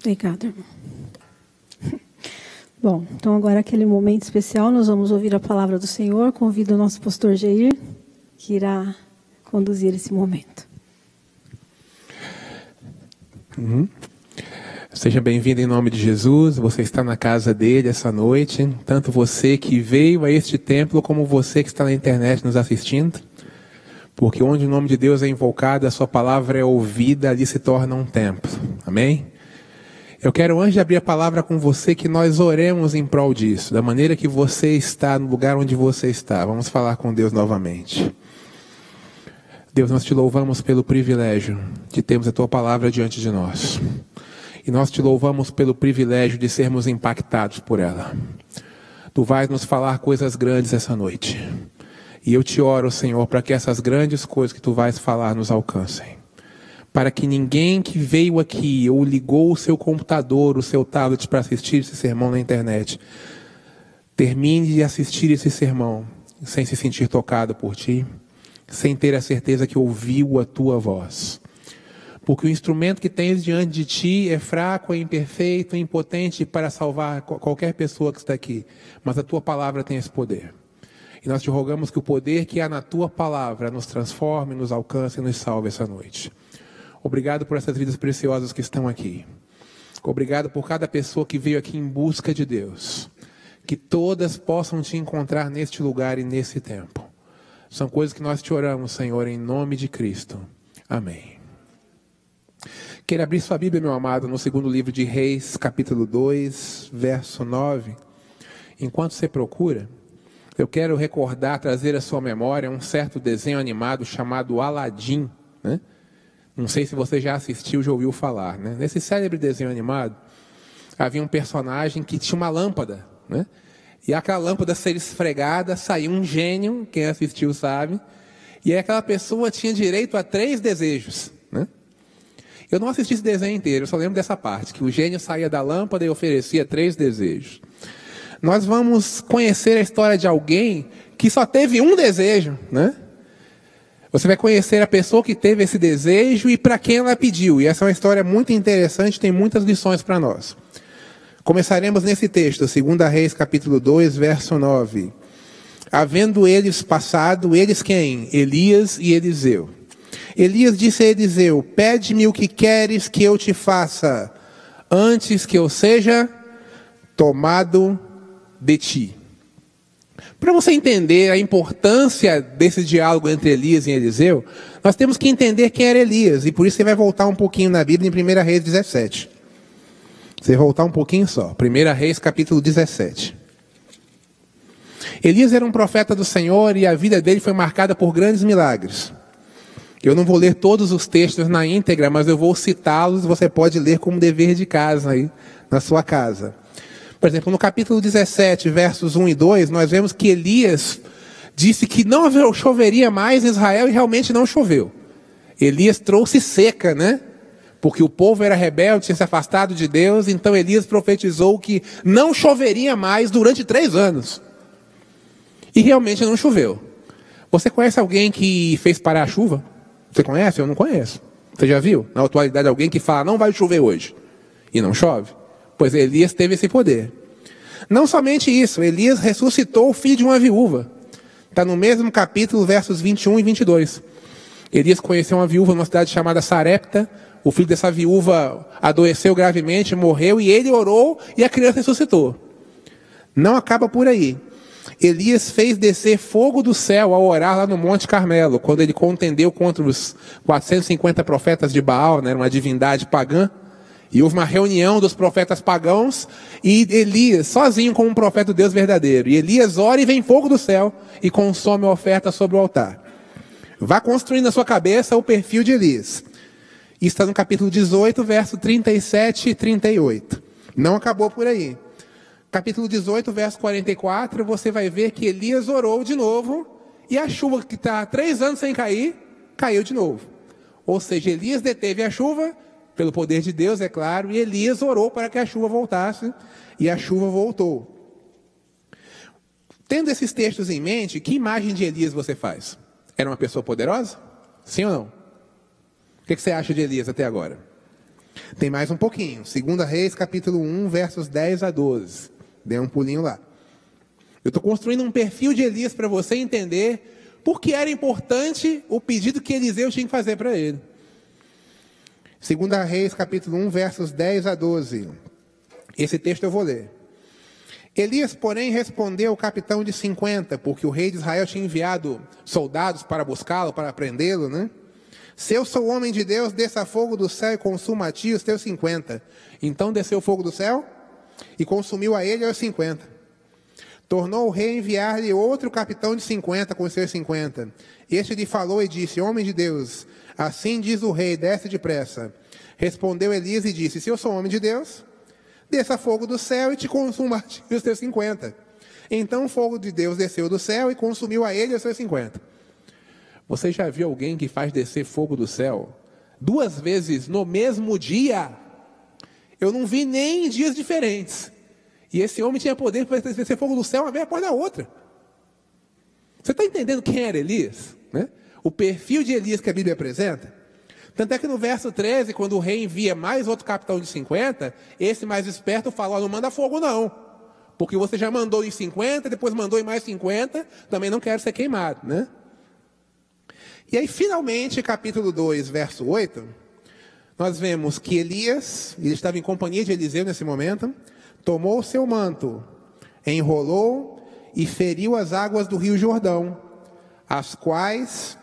Obrigada, irmão. Bom, então agora aquele momento especial, nós vamos ouvir a palavra do Senhor. Convido o nosso pastor Jair, que irá conduzir esse momento. Seja bem-vindo em nome de Jesus. Você está na casa dele essa noite. Tanto você que veio a este templo, como você que está na internet nos assistindo. Porque onde o nome de Deus é invocado, a sua palavra é ouvida, ali se torna um templo. Amém? Eu quero, antes de abrir a palavra com você, que nós oremos em prol disso. Da maneira que você está, no lugar onde você está. Vamos falar com Deus novamente. Deus, nós te louvamos pelo privilégio de termos a tua palavra diante de nós. E nós te louvamos pelo privilégio de sermos impactados por ela. Tu vais nos falar coisas grandes essa noite. E eu te oro, Senhor, para que essas grandes coisas que tu vais falar nos alcancem. Para que ninguém que veio aqui ou ligou o seu computador, o seu tablet para assistir esse sermão na internet, termine de assistir esse sermão sem se sentir tocado por ti, sem ter a certeza que ouviu a tua voz. Porque o instrumento que tens diante de ti é fraco, é imperfeito, é impotente para salvar qualquer pessoa que está aqui. Mas a tua palavra tem esse poder. E nós te rogamos que o poder que há na tua palavra nos transforme, nos alcance e nos salve essa noite. Obrigado por essas vidas preciosas que estão aqui. Obrigado por cada pessoa que veio aqui em busca de Deus. Que todas possam te encontrar neste lugar e nesse tempo. São coisas que nós te oramos, Senhor, em nome de Cristo. Amém. Queira abrir sua Bíblia, meu amado, no segundo livro de Reis, capítulo 2, verso 9. Enquanto você procura, eu quero recordar, trazer à sua memória um certo desenho animado chamado Aladim, né? Não sei se você já assistiu, já ouviu falar, né? Nesse célebre desenho animado, havia um personagem que tinha uma lâmpada, né? E aquela lâmpada ser esfregada, saía um gênio, quem assistiu sabe, e aí aquela pessoa tinha direito a 3 desejos, né? Eu não assisti esse desenho inteiro, eu só lembro dessa parte, que o gênio saía da lâmpada e oferecia 3 desejos. Nós vamos conhecer a história de alguém que só teve um desejo, né? Você vai conhecer a pessoa que teve esse desejo e para quem ela pediu. E essa é uma história muito interessante, tem muitas lições para nós. Começaremos nesse texto, 2 Reis, capítulo 2, verso 9. Havendo eles passado, eles quem? Elias e Eliseu. Elias disse a Eliseu: pede-me o que queres que eu te faça, antes que eu seja tomado de ti. Para você entender a importância desse diálogo entre Elias e Eliseu, nós temos que entender quem era Elias. E por isso você vai voltar um pouquinho na Bíblia em 1 Reis 17. Você vai voltar um pouquinho só. 1 Reis capítulo 17. Elias era um profeta do Senhor e a vida dele foi marcada por grandes milagres. Eu não vou ler todos os textos na íntegra, mas eu vou citá-los. Você pode ler como dever de casa aí na sua casa. Por exemplo, no capítulo 17, versos 1 e 2, nós vemos que Elias disse que não choveria mais em Israel e realmente não choveu. Elias trouxe seca, né? Porque o povo era rebelde, tinha se afastado de Deus, então Elias profetizou que não choveria mais durante 3 anos. E realmente não choveu. Você conhece alguém que fez parar a chuva? Você conhece? Eu não conheço. Você já viu? Na atualidade, alguém que fala, não vai chover hoje. E não chove. Pois Elias teve esse poder. Não somente isso, Elias ressuscitou o filho de uma viúva. Está no mesmo capítulo, versos 21 e 22. Elias conheceu uma viúva numa cidade chamada Sarepta. O filho dessa viúva adoeceu gravemente, morreu, e ele orou e a criança ressuscitou. Não acaba por aí. Elias fez descer fogo do céu ao orar lá no Monte Carmelo, quando ele contendeu contra os 450 profetas de Baal, né, uma divindade pagã. E houve uma reunião dos profetas pagãos e Elias, sozinho como um profeta do Deus verdadeiro. E Elias ora e vem fogo do céu e consome a oferta sobre o altar. Vá construindo na sua cabeça o perfil de Elias. Isso está no capítulo 18, verso 37 e 38. Não acabou por aí. Capítulo 18, verso 44, você vai ver que Elias orou de novo e a chuva que está há 3 anos sem cair, caiu de novo. Ou seja, Elias deteve a chuva, pelo poder de Deus, é claro, e Elias orou para que a chuva voltasse, e a chuva voltou. Tendo esses textos em mente, que imagem de Elias você faz? Era uma pessoa poderosa? Sim ou não? O que você acha de Elias até agora? Tem mais um pouquinho. 2 Reis, capítulo 1, versos 10 a 12. Dê um pulinho lá. Eu estou construindo um perfil de Elias para você entender por que era importante o pedido que Eliseu tinha que fazer para ele. 2 Reis, capítulo 1, versos 10 a 12. Esse texto eu vou ler. Elias, porém, respondeu ao capitão de 50, porque o rei de Israel tinha enviado soldados para buscá-lo, para prendê-lo, né? Se eu sou homem de Deus, desça fogo do céu e consuma a ti os teus 50. Então desceu fogo do céu e consumiu a ele os 50. Tornou o rei a enviar-lhe outro capitão de 50 com os seus 50. Este lhe falou e disse: homem de Deus, assim diz o rei, desce depressa. Respondeu Elias e disse: se eu sou homem de Deus, desça fogo do céu e te consuma a ti os teus 50. Então o fogo de Deus desceu do céu e consumiu a ele os seus 50. Você já viu alguém que faz descer fogo do céu 2 vezes no mesmo dia? Eu não vi nem em dias diferentes. E esse homem tinha poder para descer fogo do céu uma vez após a outra. Você está entendendo quem era Elias? Né? O perfil de Elias que a Bíblia apresenta? Tanto é que no verso 13, quando o rei envia mais outro capitão de 50, esse mais esperto fala: não manda fogo não. Porque você já mandou em 50, depois mandou em mais 50, também não quero ser queimado, né? E aí, finalmente, capítulo 2, verso 8, nós vemos que Elias, ele estava em companhia de Eliseu nesse momento, tomou o seu manto, enrolou e feriu as águas do rio Jordão, as quais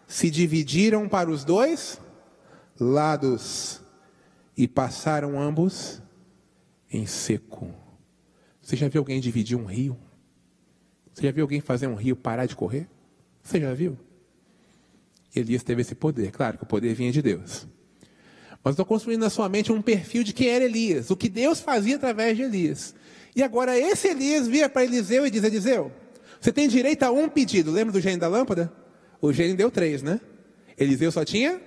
se dividiram para os 2 lados e passaram ambos em seco. Você já viu alguém dividir um rio? Você já viu alguém fazer um rio parar de correr? Você já viu? Elias teve esse poder. Claro que o poder vinha de Deus. Mas estou construindo na sua mente um perfil de quem era Elias, o que Deus fazia através de Elias. E agora esse Elias vira para Eliseu e diz: Eliseu, você tem direito a um pedido. Lembra do gênio da lâmpada? O gênio deu 3, né? Eliseu só tinha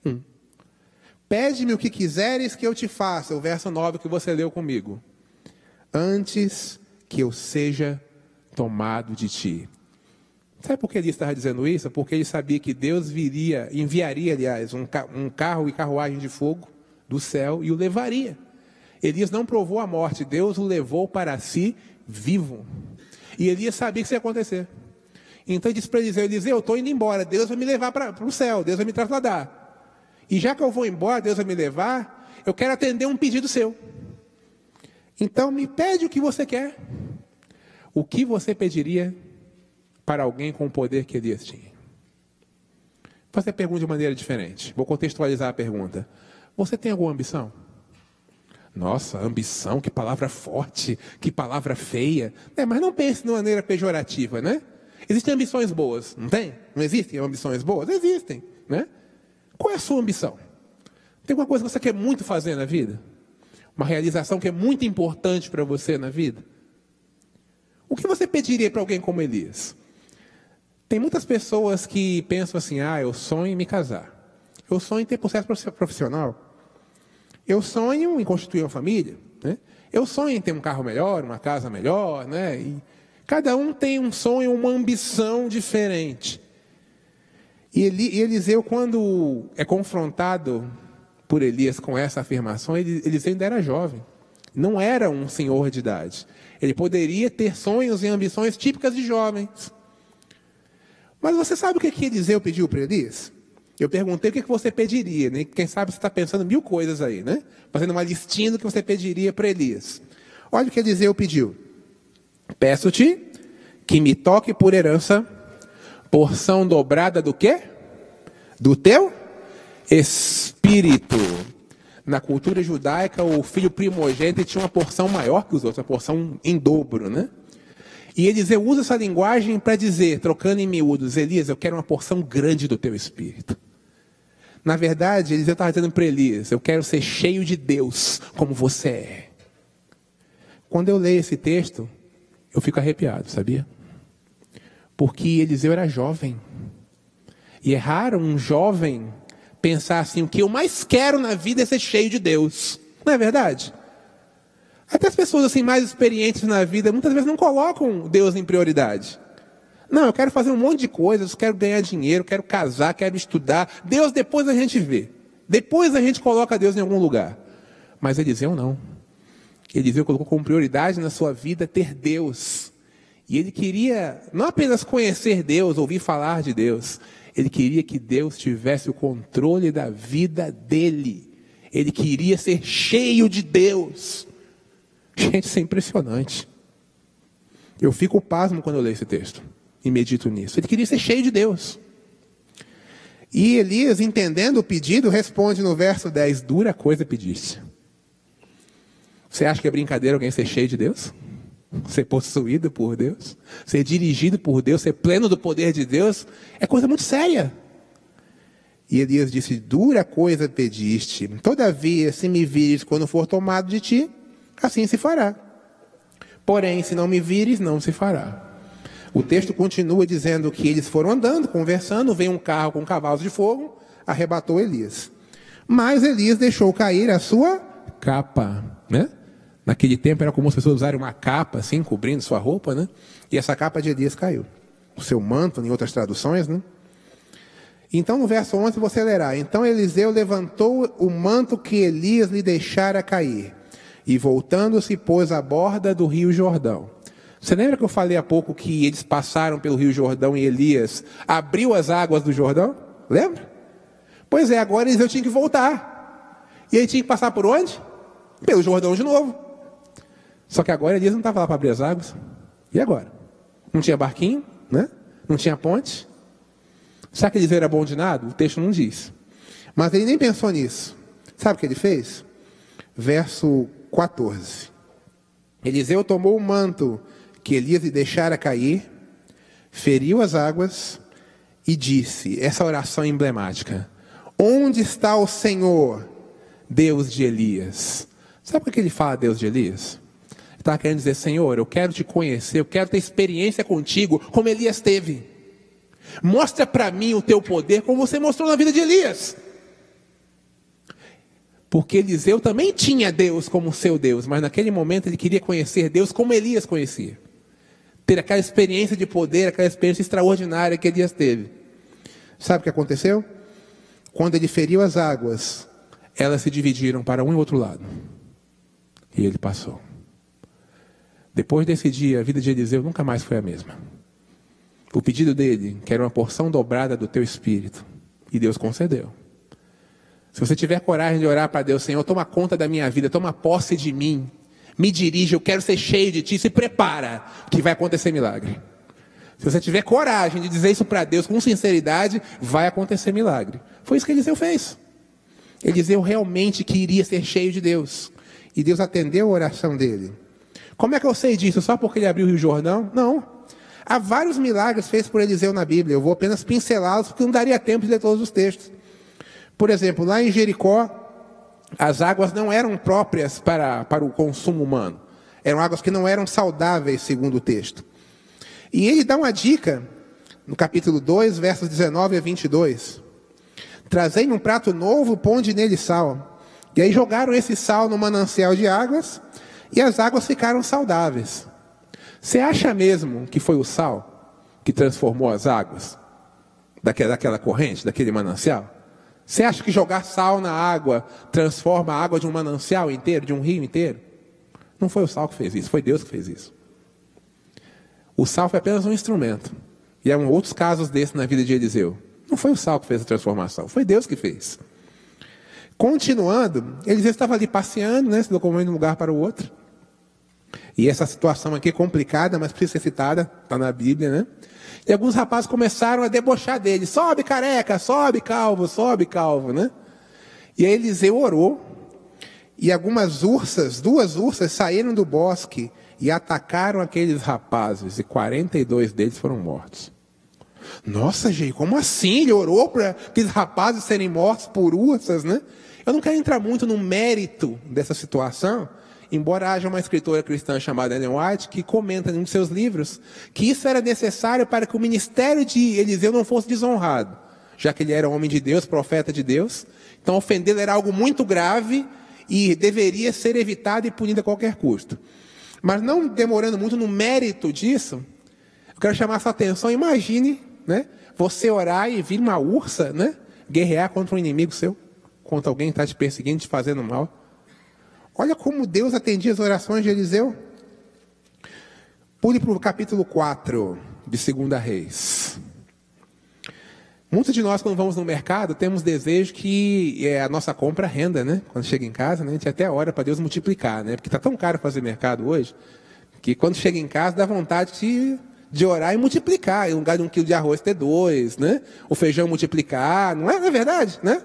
1. Pede-me o que quiseres que eu te faça. O verso 9 que você leu comigo. Antes que eu seja tomado de ti. Sabe por que ele estava dizendo isso? Porque ele sabia que Deus enviaria, aliás, um carro e carruagem de fogo do céu e o levaria. Elias não provou a morte, Deus o levou para si vivo. E Elias sabia que isso ia acontecer. Então ele disse para Eliseu: Eliseu, eu estou indo embora, Deus vai me levar para o céu, Deus vai me trasladar. E já que eu vou embora, Deus vai me levar, eu quero atender um pedido seu. Então me pede o que você quer. O que você pediria para alguém com o poder que Elias tinha? Fazer a pergunta de maneira diferente. Vou contextualizar a pergunta. Você tem alguma ambição? Nossa, ambição, que palavra forte, que palavra feia. Mas não pense de maneira pejorativa, né? Existem ambições boas, não tem? Não existem ambições boas? Existem, né? Qual é a sua ambição? Tem alguma coisa que você quer muito fazer na vida? Uma realização que é muito importante para você na vida? O que você pediria para alguém como Elias? Tem muitas pessoas que pensam assim: eu sonho em me casar. Eu sonho em ter sucesso profissional. Eu sonho em constituir uma família, né? Eu sonho em ter um carro melhor, uma casa melhor, né? E cada um tem um sonho, uma ambição diferente. E Eliseu, quando é confrontado por Elias com essa afirmação, Eliseu ainda era jovem. Não era um senhor de idade. Ele poderia ter sonhos e ambições típicas de jovens. Mas você sabe o que Eliseu pediu para Elias? Eu perguntei o que você pediria, né? Quem sabe você está pensando 1000 coisas aí, né? Fazendo uma listinha do que você pediria para Elias. Olha o que Eliseu pediu. Peço-te que me toque por herança porção dobrada do quê? Do teu espírito. Na cultura judaica, o filho primogênito tinha uma porção maior que os outros, uma porção em dobro, né? E Eliseu usa essa linguagem para dizer, trocando em miúdos: Elias, eu quero uma porção grande do teu espírito. Na verdade, Eliseu estava dizendo para Elias: eu quero ser cheio de Deus, como você é. Quando eu leio esse texto, eu fico arrepiado, sabia? Porque Eliseu era jovem. E é raro um jovem pensar assim: o que eu mais quero na vida é ser cheio de Deus. Não é verdade? Até as pessoas assim mais experientes na vida muitas vezes não colocam Deus em prioridade. Não, eu quero fazer um monte de coisas, quero ganhar dinheiro, quero casar, quero estudar. Deus depois a gente vê. Depois a gente coloca Deus em algum lugar. Mas Eliseu não. Eliseu colocou como prioridade na sua vida ter Deus. E ele queria não apenas conhecer Deus, ouvir falar de Deus. Ele queria que Deus tivesse o controle da vida dele. Ele queria ser cheio de Deus. Gente, isso é impressionante. Eu fico pasmo quando eu leio esse texto e medito nisso. Ele queria ser cheio de Deus. E Elias, entendendo o pedido, responde no verso 10, dura coisa pediste. Você acha que é brincadeira alguém ser cheio de Deus? Ser possuído por Deus? Ser dirigido por Deus? Ser pleno do poder de Deus? É coisa muito séria. E Elias disse, dura coisa pediste. Todavia, se me vires quando for tomado de ti, assim se fará. Porém, se não me vires, não se fará. O texto continua dizendo que eles foram andando, conversando, veio um carro com cavalos de fogo, arrebatou Elias. Mas Elias deixou cair a sua capa, né? Naquele tempo era comum as pessoas usarem uma capa, assim, cobrindo sua roupa, né? E essa capa de Elias caiu. O seu manto, em outras traduções, né? Então, no verso 11, você lerá. Então Eliseu levantou o manto que Elias lhe deixara cair. E voltando-se, pôs à borda do rio Jordão. Você lembra que eu falei há pouco que eles passaram pelo rio Jordão e Elias abriu as águas do Jordão? Lembra? Pois é, agora Eliseu tinha que voltar. E ele tinha que passar por onde? Pelo Jordão de novo. Só que agora Elias não estava lá para abrir as águas. E agora? Não tinha barquinho, né? Não tinha ponte. Será que Eliseu era bom de nada? O texto não diz. Mas ele nem pensou nisso. Sabe o que ele fez? Verso 14. Eliseu tomou o manto que Elias lhe deixara cair, feriu as águas e disse, essa oração emblemática, onde está o Senhor, Deus de Elias? Sabe por que ele fala Deus de Elias? Ele estava querendo dizer, Senhor, eu quero te conhecer, eu quero ter experiência contigo, como Elias teve. Mostra para mim o teu poder, como você mostrou na vida de Elias. Porque Eliseu também tinha Deus como seu Deus, mas naquele momento ele queria conhecer Deus como Elias conhecia. Ter aquela experiência de poder, aquela experiência extraordinária que Elias teve. Sabe o que aconteceu? Quando ele feriu as águas, elas se dividiram para um e outro lado. E ele passou. Depois desse dia, a vida de Eliseu nunca mais foi a mesma. O pedido dele, que era uma porção dobrada do teu espírito, e Deus concedeu. Se você tiver coragem de orar para Deus, Senhor, toma conta da minha vida, toma posse de mim, me dirige, eu quero ser cheio de ti, se prepara, que vai acontecer milagre. Se você tiver coragem de dizer isso para Deus com sinceridade, vai acontecer milagre. Foi isso que Eliseu fez. Eliseu realmente queria ser cheio de Deus. E Deus atendeu a oração dele. Como é que eu sei disso? Só porque ele abriu o Rio Jordão? Não. Há vários milagres feitos por Eliseu na Bíblia. Eu vou apenas pincelá-los, porque não daria tempo de ler todos os textos. Por exemplo, lá em Jericó, as águas não eram próprias para o consumo humano. Eram águas que não eram saudáveis, segundo o texto. E ele dá uma dica, no capítulo 2, versos 19 a 22. Trazei um prato novo, ponde nele sal. E aí jogaram esse sal no manancial de águas, e as águas ficaram saudáveis. Você acha mesmo que foi o sal que transformou as águas daquela corrente, daquele manancial? Você acha que jogar sal na água transforma a água de um manancial inteiro, de um rio inteiro? Não foi o sal que fez isso, foi Deus que fez isso. O sal foi apenas um instrumento. E há outros casos desses na vida de Eliseu. Não foi o sal que fez a transformação, foi Deus que fez. Continuando, Eliseu estava ali passeando, né, se locomovendo de um lugar para o outro. E essa situação aqui é complicada, mas precisa ser citada, está na Bíblia, né? E alguns rapazes começaram a debochar dele. Sobe careca, sobe calvo, né? E aí Eliseu orou. E algumas ursas, 2 ursas, saíram do bosque e atacaram aqueles rapazes. E 42 deles foram mortos. Nossa, gente, como assim? Ele orou para aqueles rapazes serem mortos por ursas, né? Eu não quero entrar muito no mérito dessa situação, embora haja uma escritora cristã chamada Ellen White, que comenta em um de seus livros, que isso era necessário para que o ministério de Eliseu não fosse desonrado, já que ele era homem de Deus, profeta de Deus. Então ofendê-lo era algo muito grave e deveria ser evitado e punido a qualquer custo. Mas não demorando muito no mérito disso, eu quero chamar a sua atenção. Imagine, né, você orar e vir uma ursa, né, guerrear contra um inimigo seu, contra alguém que está te perseguindo, te fazendo mal. Olha como Deus atendia as orações de Eliseu. Pule para o capítulo 4 de 2 Reis. Muitos de nós, quando vamos no mercado, temos desejo que a nossa compra renda, né? Quando chega em casa, né? A gente até ora para Deus multiplicar, né? Porque está tão caro fazer mercado hoje, que quando chega em casa dá vontade de orar e multiplicar. Em lugar de 1 quilo de arroz ter 2, né? O feijão multiplicar, não é verdade, né?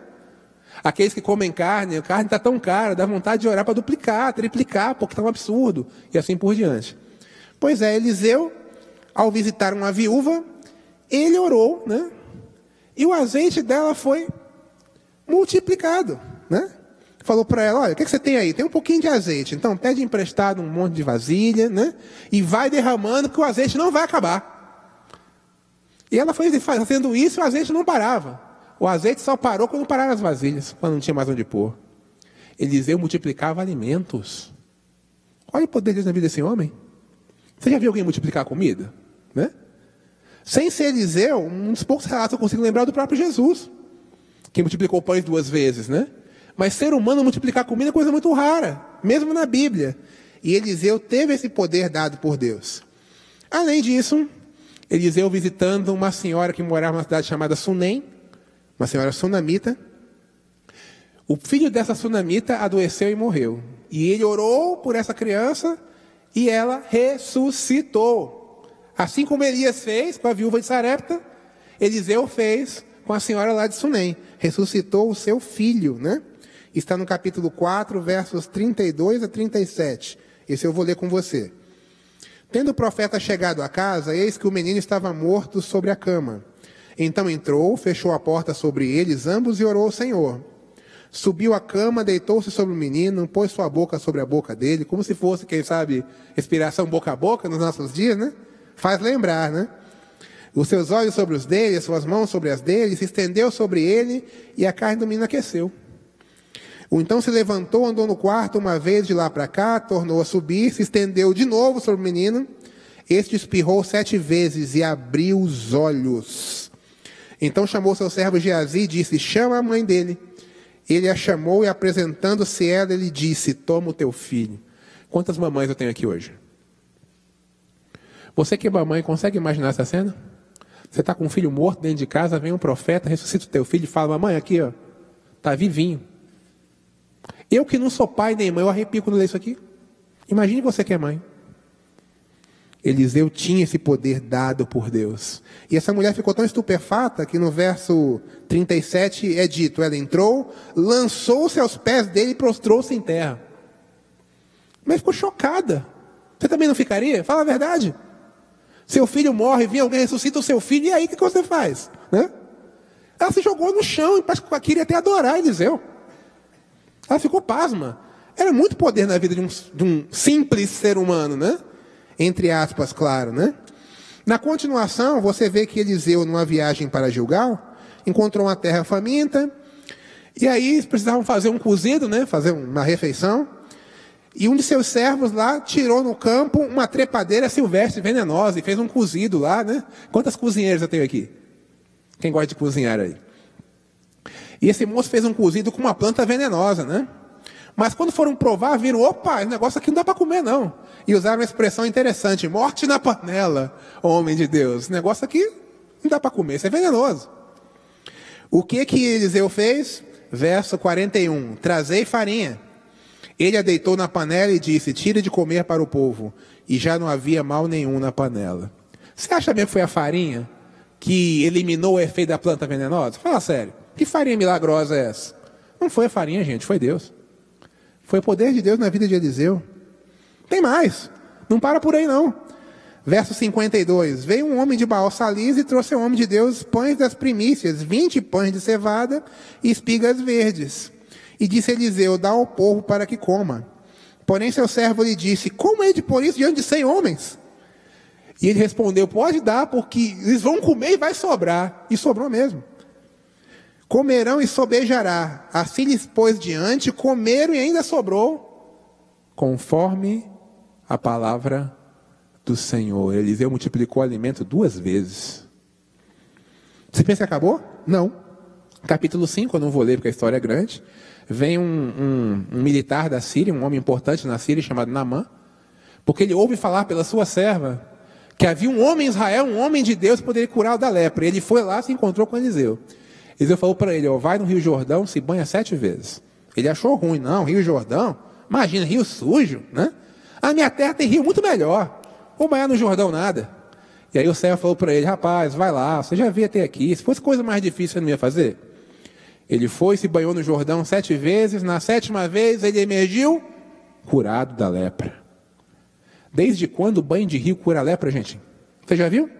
Aqueles que comem carne, a carne está tão cara, dá vontade de orar para duplicar, triplicar, porque está um absurdo, e assim por diante. Pois é, Eliseu, ao visitar uma viúva, ele orou, né? E o azeite dela foi multiplicado, né? Falou para ela, olha, o que você tem aí? Tem um pouquinho de azeite, então pede emprestado um monte de vasilha, né? E vai derramando, que o azeite não vai acabar. E ela foi fazendo isso e o azeite não parava. O azeite só parou quando pararam as vasilhas, quando não tinha mais onde pôr. Eliseu multiplicava alimentos. Olha o poder de Deus na vida desse homem. Você já viu alguém multiplicar comida? Né? Sem ser Eliseu, um dos poucos relatos eu consigo lembrar do próprio Jesus, que multiplicou pães 2 vezes, né? Mas ser humano multiplicar comida é coisa muito rara, mesmo na Bíblia. E Eliseu teve esse poder dado por Deus. Além disso, Eliseu visitando uma senhora que morava numa cidade chamada Sunem, uma senhora sunamita. O filho dessa sunamita adoeceu e morreu. E ele orou por essa criança e ela ressuscitou. Assim como Elias fez com a viúva de Sarepta, Eliseu fez com a senhora lá de Sunem. Ressuscitou o seu filho, né? Está no capítulo 4, versos 32 a 37. Esse eu vou ler com você. Tendo o profeta chegado à casa, eis que o menino estava morto sobre a cama. Então entrou, fechou a porta sobre eles ambos e orou ao Senhor. Subiu à cama, deitou-se sobre o menino, pôs sua boca sobre a boca dele, como se fosse, quem sabe, respiração boca a boca nos nossos dias, né? Faz lembrar, né? Os seus olhos sobre os dele, as suas mãos sobre as dele, se estendeu sobre ele e a carne do menino aqueceu. Então se levantou, andou no quarto uma vez de lá para cá, tornou a subir, se estendeu de novo sobre o menino. Este espirrou 7 vezes e abriu os olhos. Então chamou seu servo Geazi e disse, chama a mãe dele. Ele a chamou e apresentando-se ela, ele disse, toma o teu filho. Quantas mamães eu tenho aqui hoje? Você que é mamãe, consegue imaginar essa cena? Você está com um filho morto dentro de casa, vem um profeta, ressuscita o teu filho e fala, mamãe, aqui, ó, está vivinho. Eu que não sou pai nem mãe, eu arrepio quando leio isso aqui. Imagine você que é mãe. Eliseu tinha esse poder dado por Deus. E essa mulher ficou tão estupefata que no verso 37 é dito, ela entrou, lançou-se aos pés dele e prostrou-se em terra. Mas ficou chocada. Você também não ficaria? Fala a verdade. Seu filho morre, vem alguém, ressuscita o seu filho, e aí o que você faz? Né? Ela se jogou no chão e queria até adorar Eliseu. Ela ficou pasma. Era muito poder na vida de um simples ser humano, né? Entre aspas, claro, né? Na continuação, você vê que Eliseu, numa viagem para Gilgal, encontrou uma terra faminta, e aí eles precisavam fazer um cozido, né? Fazer uma refeição. E um de seus servos lá tirou no campo uma trepadeira silvestre venenosa e fez um cozido lá, né? Quantas cozinheiras eu tenho aqui? Quem gosta de cozinhar aí? E esse moço fez um cozido com uma planta venenosa, né? Mas quando foram provar, viram, opa, esse negócio aqui não dá para comer não. E usaram uma expressão interessante, morte na panela, homem de Deus. Esse negócio aqui não dá para comer, isso é venenoso. O que Eliseu fez? Verso 41, trazei farinha. Ele a deitou na panela e disse, tire de comer para o povo. E já não havia mal nenhum na panela. Você acha mesmo que foi a farinha que eliminou o efeito da planta venenosa? Fala sério, que farinha milagrosa é essa? Não foi a farinha, gente, foi Deus. Foi o poder de Deus na vida de Eliseu. Tem mais, não para por aí não. Verso 52, veio um homem de Baal-Salis e trouxe ao homem de Deus pães das primícias, 20 pães de cevada e espigas verdes. E disse Eliseu, dá ao povo para que coma. Porém seu servo lhe disse, como é de pôr isso diante de 100 homens? E ele respondeu, pode dar, porque eles vão comer e vai sobrar. E sobrou mesmo. Comerão e sobejará. Assim lhes pôs diante, comeram e ainda sobrou, conforme a palavra do Senhor. Eliseu multiplicou o alimento 2 vezes. Você pensa que acabou? Não. Capítulo 5, eu não vou ler porque a história é grande. Vem um militar da Síria, um homem importante na Síria, chamado Naamã, porque ele ouve falar pela sua serva que havia um homem em Israel, um homem de Deus, que poderia curar da lepra. Ele foi lá e se encontrou com Eliseu. Eliseu falou para ele, vai no Rio Jordão, se banha 7 vezes. Ele achou ruim, não, Rio Jordão, imagina, rio sujo, né? A minha terra tem rio muito melhor, vou banhar no Jordão nada. E aí o servo falou para ele, rapaz, vai lá, você já veio até aqui, se fosse coisa mais difícil, você não ia fazer? Ele foi, se banhou no Jordão 7 vezes, na 7ª vez ele emergiu curado da lepra. Desde quando o banho de rio cura a lepra, gente? Você já viu?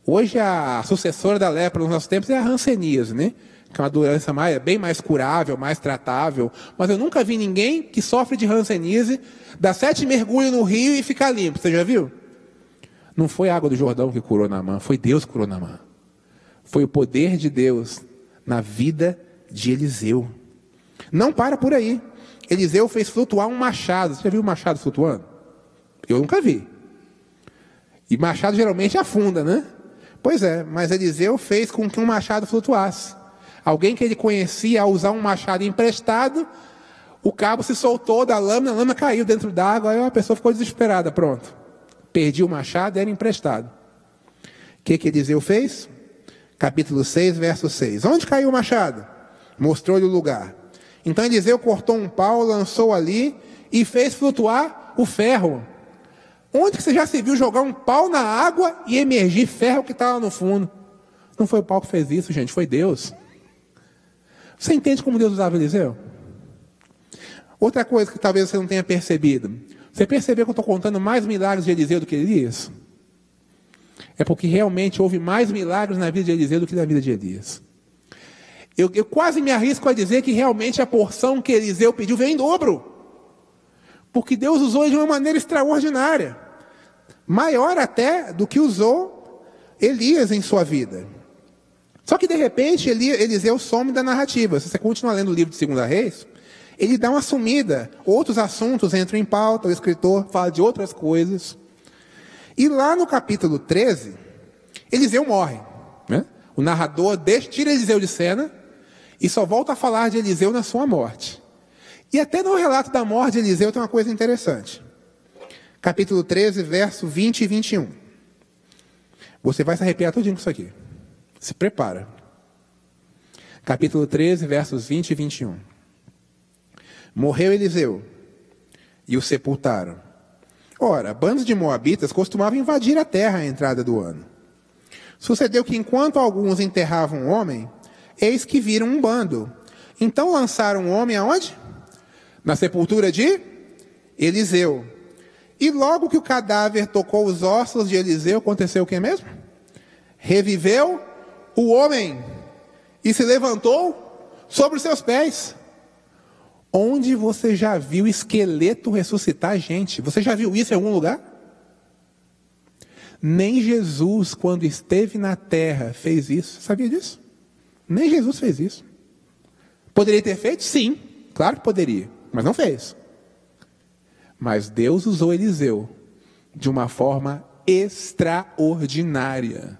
Hoje a sucessora da lepra nos nossos tempos é a hanseníase, né? Que é uma doença bem mais curável, mais tratável. Mas eu nunca vi ninguém que sofre de hanseníase, dar 7 mergulhos no rio e ficar limpo. Você já viu? Não foi a água do Jordão que curou Naamã, foi Deus que curou Naamã. Foi o poder de Deus na vida de Eliseu. Não para por aí. Eliseu fez flutuar um machado. Você já viu um machado flutuando? Eu nunca vi. E machado geralmente afunda, né? Pois é, mas Eliseu fez com que um machado flutuasse. Alguém que ele conhecia, ao usar um machado emprestado, o cabo se soltou da lâmina, a lâmina caiu dentro d'água, aí a pessoa ficou desesperada, pronto. Perdi o machado, era emprestado. O que Eliseu fez? Capítulo 6, verso 6. Onde caiu o machado? Mostrou-lhe o lugar. Então Eliseu cortou um pau, lançou ali e fez flutuar o ferro. Onde que você já se viu jogar um pau na água e emergir ferro que estava no fundo? Não foi o pau que fez isso, gente, foi Deus. Você entende como Deus usava Eliseu? Outra coisa que talvez você não tenha percebido. Você percebeu que eu estou contando mais milagres de Eliseu do que Elias? É porque realmente houve mais milagres na vida de Eliseu do que na vida de Elias. Eu quase me arrisco a dizer que realmente a porção que Eliseu pediu veio em dobro. Porque Deus usou ele de uma maneira extraordinária. Maior até do que usou Elias em sua vida. Só que de repente Eliseu some da narrativa. Se você continuar lendo o livro de 2 Reis, ele dá uma sumida. Outros assuntos entram em pauta, o escritor fala de outras coisas. E lá no capítulo 13, Eliseu morre. Né? O narrador tira Eliseu de cena e só volta a falar de Eliseu na sua morte. E até no relato da morte de Eliseu tem uma coisa interessante. Capítulo 13, verso 20 e 21. Você vai se arrepiar todinho com isso aqui. Se prepara. Capítulo 13, versos 20 e 21. Morreu Eliseu e o sepultaram. Ora, bandos de moabitas costumavam invadir a terra à entrada do ano. Sucedeu que enquanto alguns enterravam um homem, eis que viram um bando. Então lançaram o homem aonde? Na sepultura de Eliseu. E logo que o cadáver tocou os ossos de Eliseu, aconteceu o que mesmo? Reviveu o homem e se levantou sobre os seus pés. Onde você já viu esqueleto ressuscitar gente? Você já viu isso em algum lugar? Nem Jesus, quando esteve na terra, fez isso. Sabia disso? Nem Jesus fez isso. Poderia ter feito? Sim, claro que poderia, mas não fez. Mas Deus usou Eliseu de uma forma extraordinária.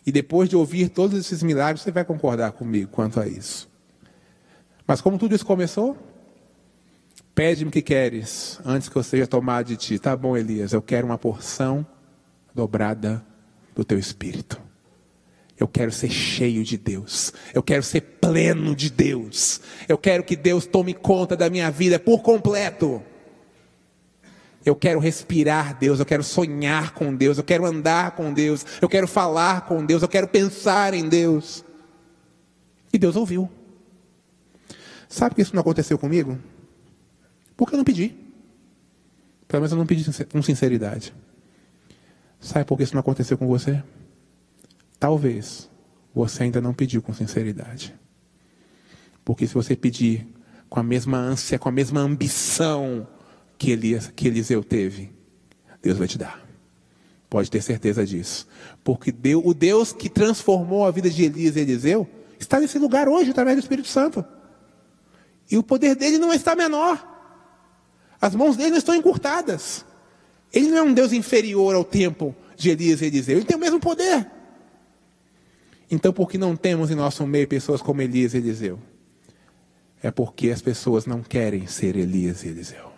E depois de ouvir todos esses milagres, você vai concordar comigo quanto a isso. Mas como tudo isso começou? Pede-me o que queres, antes que eu seja tomado de ti. Tá bom, Elias, eu quero uma porção dobrada do teu espírito. Eu quero ser cheio de Deus. Eu quero ser pleno de Deus. Eu quero que Deus tome conta da minha vida por completo. Eu quero respirar Deus, eu quero sonhar com Deus, eu quero andar com Deus, eu quero falar com Deus, eu quero pensar em Deus. E Deus ouviu. Sabe que isso não aconteceu comigo? Porque eu não pedi. Pelo menos eu não pedi com sinceridade. Sabe por que isso não aconteceu com você? Talvez você ainda não pediu com sinceridade. Porque se você pedir com a mesma ânsia, com a mesma ambição que Eliseu teve, Deus vai te dar. Pode ter certeza disso. Porque o Deus que transformou a vida de Elias e Eliseu está nesse lugar hoje, através do Espírito Santo. E o poder dele não está menor. As mãos dele não estão encurtadas. Ele não é um Deus inferior ao tempo de Elias e Eliseu. Ele tem o mesmo poder. Então, por que não temos em nosso meio pessoas como Elias e Eliseu? É porque as pessoas não querem ser Elias e Eliseu.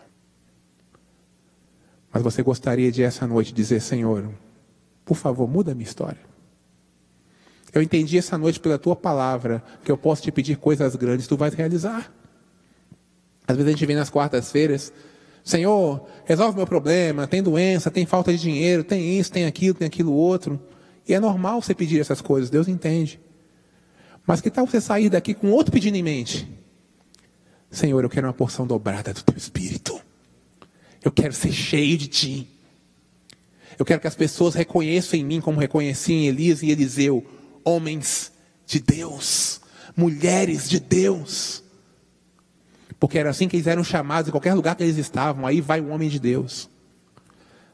Mas você gostaria de essa noite dizer: Senhor, por favor, muda a minha história. Eu entendi essa noite pela tua palavra que eu posso te pedir coisas grandes, tu vais realizar. Às vezes a gente vem nas quartas-feiras: Senhor, resolve meu problema, tem doença, tem falta de dinheiro, tem isso, tem aquilo outro. E é normal você pedir essas coisas, Deus entende. Mas que tal você sair daqui com outro pedido em mente? Senhor, eu quero uma porção dobrada do teu Espírito. Eu quero ser cheio de ti. Eu quero que as pessoas reconheçam em mim como reconheciam em Elias e Eliseu, homens de Deus, mulheres de Deus. Porque era assim que eles eram chamados em qualquer lugar que eles estavam. Aí vai um homem de Deus.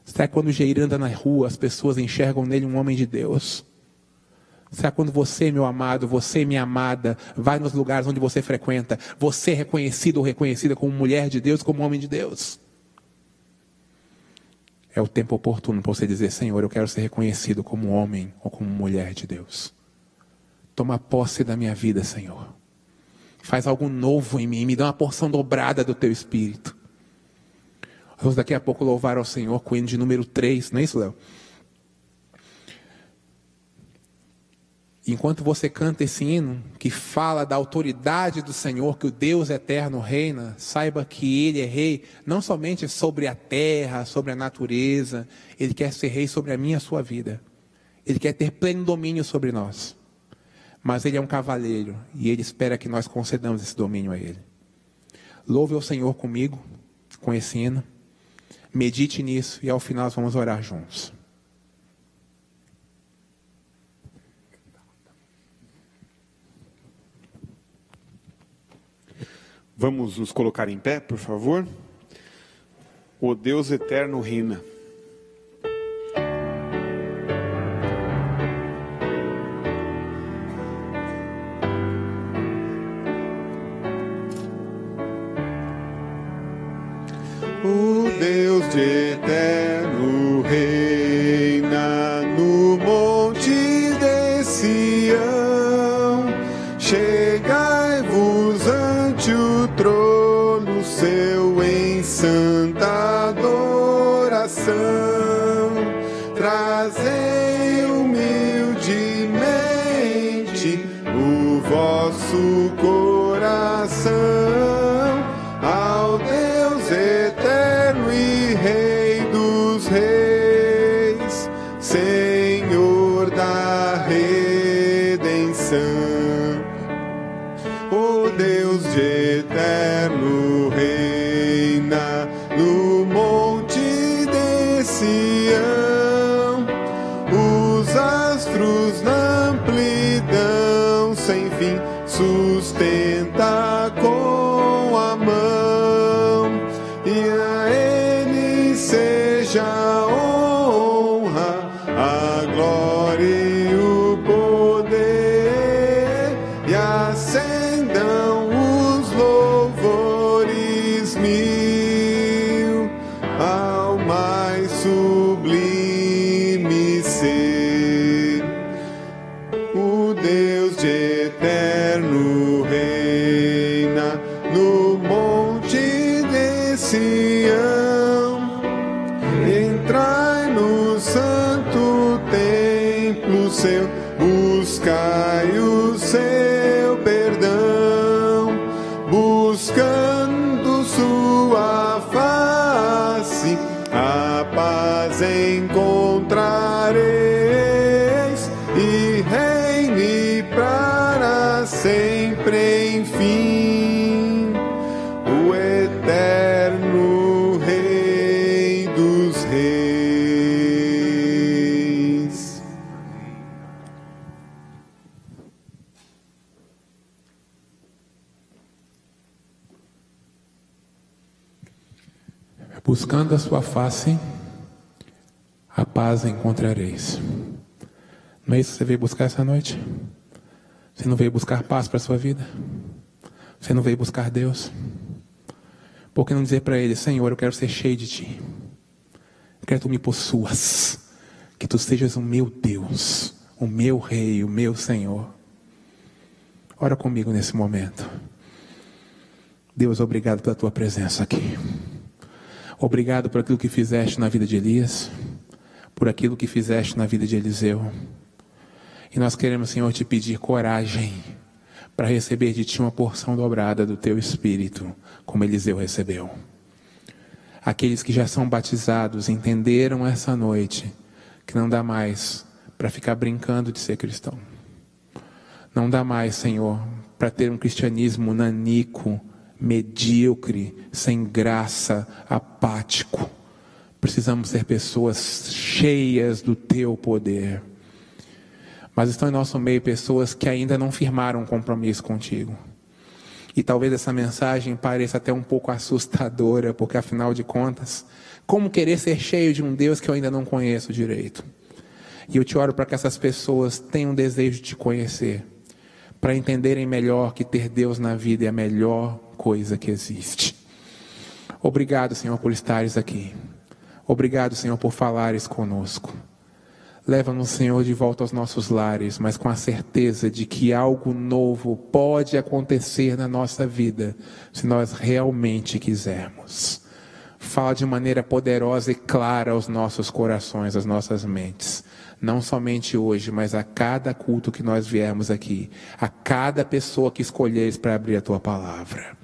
Será que quando Jair anda na rua, as pessoas enxergam nele um homem de Deus? Será que quando você, meu amado, você, minha amada, vai nos lugares onde você frequenta, você é reconhecido ou reconhecida como mulher de Deus, como homem de Deus? É o tempo oportuno para você dizer: Senhor, eu quero ser reconhecido como homem ou como mulher de Deus. Toma posse da minha vida, Senhor. Faz algo novo em mim, me dá uma porção dobrada do teu Espírito. Vamos daqui a pouco louvar ao Senhor com o hino de número 3, não é isso, Léo? Enquanto você canta esse hino, que fala da autoridade do Senhor, que o Deus eterno reina, saiba que Ele é rei, não somente sobre a terra, sobre a natureza, Ele quer ser rei sobre a minha e a sua vida. Ele quer ter pleno domínio sobre nós. Mas Ele é um cavaleiro, e Ele espera que nós concedamos esse domínio a Ele. Louve ao Senhor comigo, com esse hino, medite nisso, e ao final nós vamos orar juntos. Vamos nos colocar em pé, por favor. O Deus eterno reina. O Deus de eterno reina no monte de Sião. Chegai-vos ante o trono seu em santa adoração. Trazei humildemente o vosso coração ao Deus eterno e Rei dos reis, Senhor da redenção. O Deus de eterno reina no monte de Sião. Os astros na amplidão sem fim sustenta com a mão, e a Ele seja a honra, a glória e o poder, e acendam os louvores mil ao mais sublime ser. O Deus de eterno reina no monte de Sião. Entrai no santo templo seu, buscai o seu perdão, buscando sua face, a paz encontrareis, e reine para sempre, enfim, o eterno Rei dos reis. Buscando a sua face, a paz encontrareis. Não é isso que você veio buscar essa noite? Você não veio buscar paz para a sua vida? Você não veio buscar Deus? Por que não dizer para Ele: Senhor, eu quero ser cheio de Ti. Eu quero que Tu me possuas. Que Tu sejas o meu Deus, o meu Rei, o meu Senhor. Ora comigo nesse momento. Deus, obrigado pela tua presença aqui. Obrigado por aquilo que fizeste na vida de Elias, por aquilo que fizeste na vida de Eliseu. E nós queremos, Senhor, te pedir coragem para receber de ti uma porção dobrada do teu Espírito, como Eliseu recebeu. Aqueles que já são batizados entenderam essa noite que não dá mais para ficar brincando de ser cristão. Não dá mais, Senhor, para ter um cristianismo nanico, medíocre, sem graça, apático. Precisamos ser pessoas cheias do teu poder. Mas estão em nosso meio pessoas que ainda não firmaram um compromisso contigo. E talvez essa mensagem pareça até um pouco assustadora, porque afinal de contas, como querer ser cheio de um Deus que eu ainda não conheço direito? E eu te oro para que essas pessoas tenham desejo de te conhecer, para entenderem melhor que ter Deus na vida é a melhor coisa que existe. Obrigado, Senhor, por estares aqui. Obrigado, Senhor, por falares conosco. Leva-nos, Senhor, de volta aos nossos lares, mas com a certeza de que algo novo pode acontecer na nossa vida, se nós realmente quisermos. Fala de maneira poderosa e clara aos nossos corações, às nossas mentes. Não somente hoje, mas a cada culto que nós viermos aqui, a cada pessoa que escolheres para abrir a tua palavra.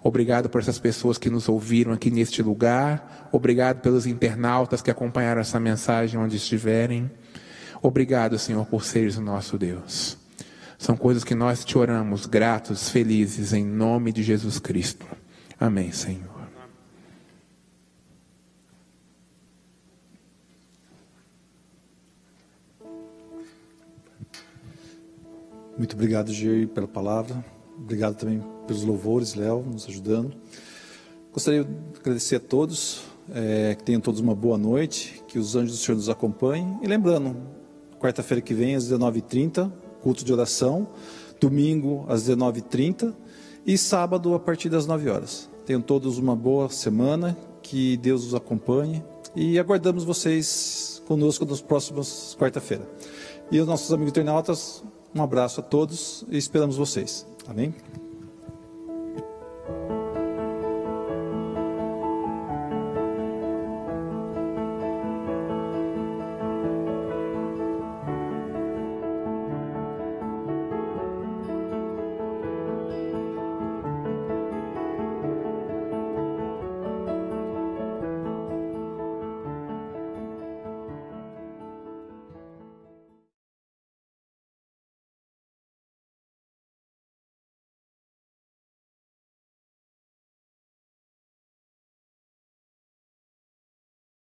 Obrigado por essas pessoas que nos ouviram aqui neste lugar. Obrigado pelos internautas que acompanharam essa mensagem onde estiverem. Obrigado, Senhor, por seres o nosso Deus. São coisas que nós te oramos, gratos, felizes, em nome de Jesus Cristo. Amém, Senhor. Muito obrigado, Jair, pela palavra. Obrigado também pelos louvores, Léo, nos ajudando. Gostaria de agradecer a todos, que tenham todos uma boa noite, que os anjos do Senhor nos acompanhem. E lembrando, quarta-feira que vem, às 19h30, culto de oração. Domingo, às 19h30. E sábado, a partir das 9 horas. Tenham todos uma boa semana, que Deus os acompanhe. E aguardamos vocês conosco nas próximas quarta-feira. E os nossos amigos internautas, um abraço a todos e esperamos vocês. Amém?